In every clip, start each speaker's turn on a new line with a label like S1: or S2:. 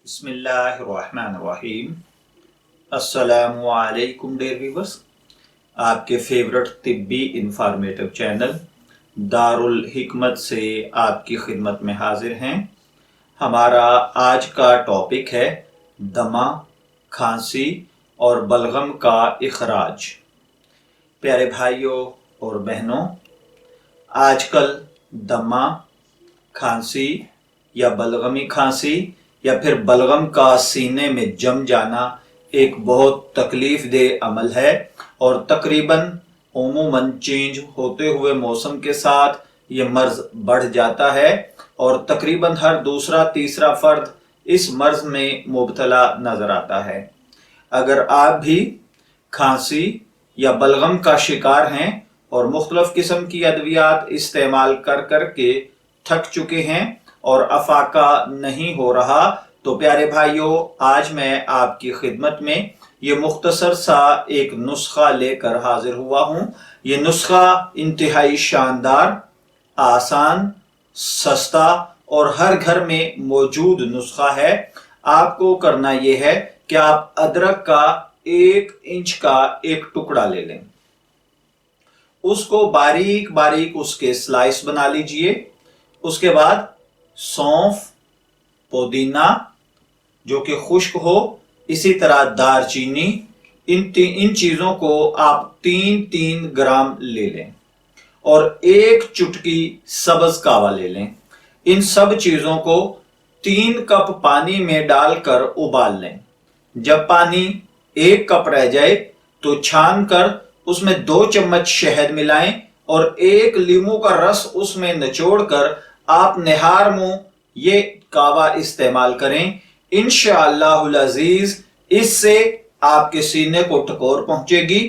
S1: बिस्मिल्लाहिर्रहमानिर्रहीम। अस्सलामु अलैकुम डियर व्यूअर्स, आपके फेवरेट तिब्बी इंफॉर्मेटिव चैनल दारुल हिकमत से आपकी खिदमत में हाजिर हैं। हमारा आज का टॉपिक है दमा, खांसी और बलगम का इखराज। प्यारे भाइयों और बहनों, आजकल दमा, खांसी या बलगमी खांसी या फिर बलगम का सीने में जम जाना एक बहुत तकलीफ देह अमल है और तकरीबन उमूमन चेंज होते हुए मौसम के साथ ये मर्ज बढ़ जाता है और तकरीबन हर दूसरा तीसरा फर्द इस मर्ज में मुब्तला नजर आता है। अगर आप भी खांसी या बलगम का शिकार हैं और मुख्तलिफ किस्म की अद्वियात इस्तेमाल कर कर के थक चुके हैं और अफाका नहीं हो रहा, तो प्यारे भाइयों, आज मैं आपकी खिदमत में ये मुख्तसर सा एक नुस्खा लेकर हाजिर हुआ हूँ। ये नुस्खा इंतहाई शानदार, आसान, सस्ता और हर घर में मौजूद नुस्खा है। आपको करना यह है कि आप अदरक का 1 इंच का एक टुकड़ा ले लें, उसको बारीक बारीक उसके स्लाइस बना लीजिए। उसके बाद सौंफ, पुदीना जो कि खुश्क हो, इसी तरह दारचीनी, इन चीजों को आप 3-3 ग्राम ले लें और 1 चुटकी सब्ज कावा ले लें। इन सब चीजों को 3 कप पानी में डालकर उबाल लें। जब पानी 1 कप रह जाए तो छान कर उसमें 2 चम्मच शहद मिलाएं और 1 लीमू का रस उसमें निचोड़कर आप निहार मुंह ये कावा इस्तेमाल करें। इंशाअल्लाहुल अजीज इससे आपके सीने को टकोर पहुंचेगी,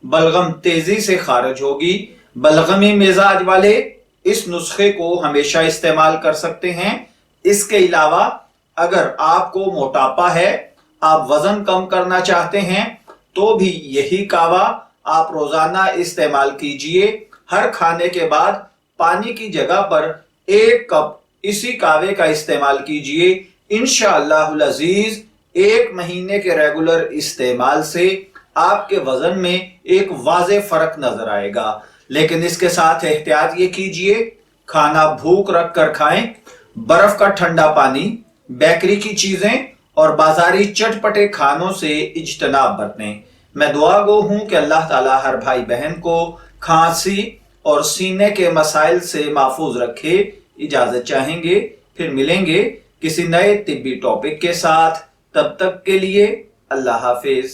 S1: बलगम तेजी से खारिज होगी। बलगमी मिजाज वाले इस नुस्खे को हमेशा इस्तेमाल कर सकते हैं। इसके अलावा अगर आपको मोटापा है, आप वजन कम करना चाहते हैं, तो भी यही कावा आप रोजाना इस्तेमाल कीजिए। हर खाने के बाद पानी की जगह पर 1 कप इसी कावे का इस्तेमाल कीजिए। इंशाअल्लाहुल अजीज 1 महीने के रेगुलर इस्तेमाल से आपके वजन में एक वाज़े फर्क नजर आएगा। लेकिन इसके साथ एहतियात ये कीजिए, खाना भूख रख कर खाएं। बर्फ का ठंडा पानी, बेकरी की चीजें और बाजारी चटपटे खानों से इज्तनाब बरतें। मैं दुआ गो हूं कि अल्लाह ताला हर भाई बहन को खांसी और सीने के मसाइल से महफूज रखे। इजाजत चाहेंगे, फिर मिलेंगे किसी नए तिब्बी टॉपिक के साथ। तब तक के लिए अल्लाह हाफिज।